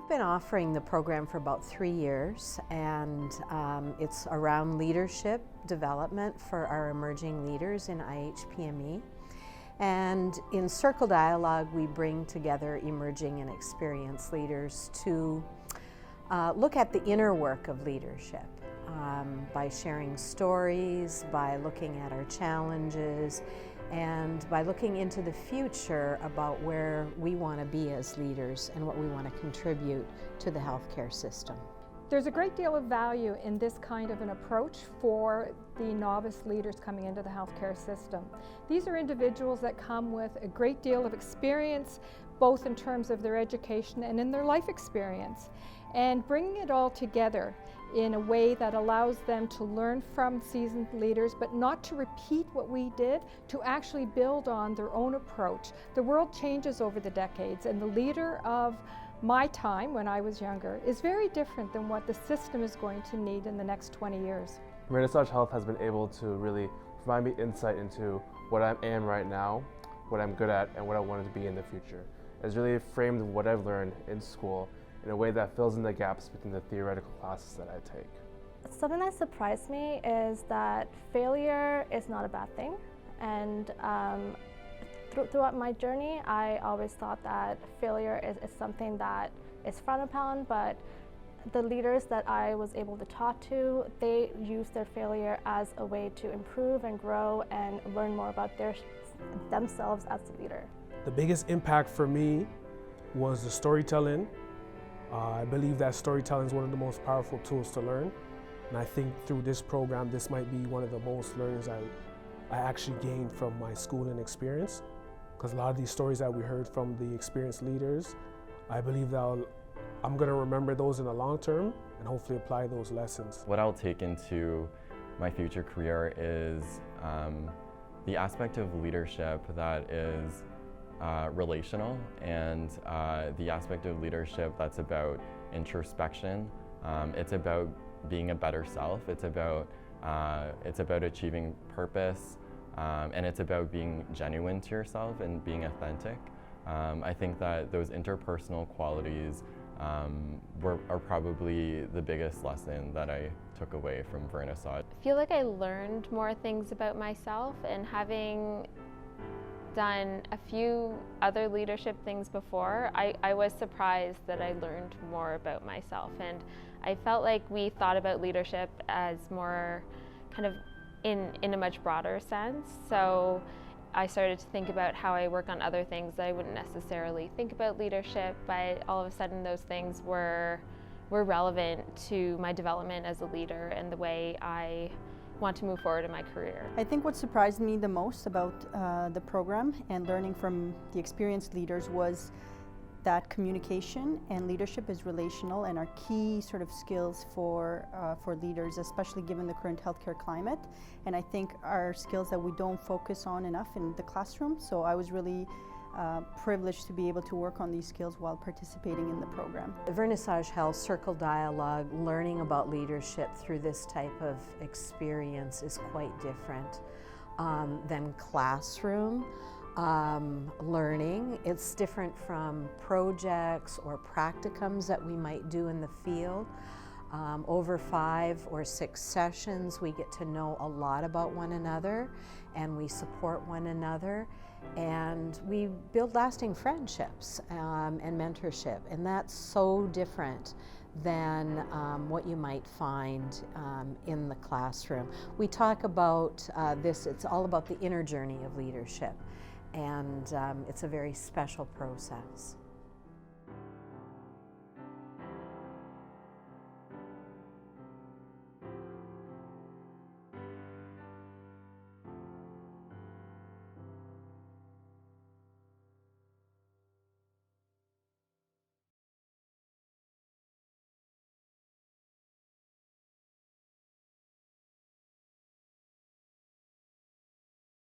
We've been offering the program for about 3 years, and it's around leadership development for our emerging leaders in IHPME. And in Circle Dialogue, we bring together emerging and experienced leaders to look at the inner work of leadership by sharing stories, by looking at our challenges, and by looking into the future about where we want to be as leaders and what we want to contribute to the healthcare system. There's a great deal of value in this kind of an approach for the novice leaders coming into the healthcare system. These are individuals that come with a great deal of experience, both in terms of their education and in their life experience. And bringing it all together in a way that allows them to learn from seasoned leaders, but not to repeat what we did, to actually build on their own approach. The world changes over the decades, and the leader of my time, when I was younger, is very different than what the system is going to need in the next 20 years. Vernissage Health has been able to really provide me insight into what I am right now, what I'm good at, and what I want to be in the future. It's really framed what I've learned in school in a way that fills in the gaps between the theoretical classes that I take. Something that surprised me is that failure is not a bad thing, and throughout my journey I always thought that failure is something that is frowned upon, but the leaders that I was able to talk to, they use their failure as a way to improve and grow and learn more about themselves as a leader. The biggest impact for me was the storytelling. I believe that storytelling is one of the most powerful tools to learn, and I think through this program this might be one of the most learnings I actually gained from my schooling experience, because a lot of these stories that we heard from the experienced leaders, I believe that I'm going to remember those in the long term and hopefully apply those lessons. What I'll take into my future career is the aspect of leadership that is relational, and the aspect of leadership that's about introspection. It's about being a better self. It's about achieving purpose, and it's about being genuine to yourself and being authentic. I think that those interpersonal qualities are probably the biggest lesson that I took away from Vernissage. I feel like I learned more things about myself, and having done a few other leadership things before, I was surprised that I learned more about myself, and I felt like we thought about leadership as more kind of in a much broader sense. So I started to think about how I work on other things that I wouldn't necessarily think about leadership, but all of a sudden those things were relevant to my development as a leader and the way I want to move forward in my career. I think what surprised me the most about the program and learning from the experienced leaders was that communication and leadership is relational and are key sort of skills for leaders, especially given the current healthcare climate. And I think are skills that we don't focus on enough in the classroom. So I was really privileged to be able to work on these skills while participating in the program. Vernissage Health Circle Dialogue, learning about leadership through this type of experience is quite different than classroom learning. It's different from projects or practicums that we might do in the field. Over 5 or 6 sessions, we get to know a lot about one another, and we support one another, and we build lasting friendships and mentorship, and that's so different than what you might find in the classroom. We talk about this, it's all about the inner journey of leadership, and it's a very special process.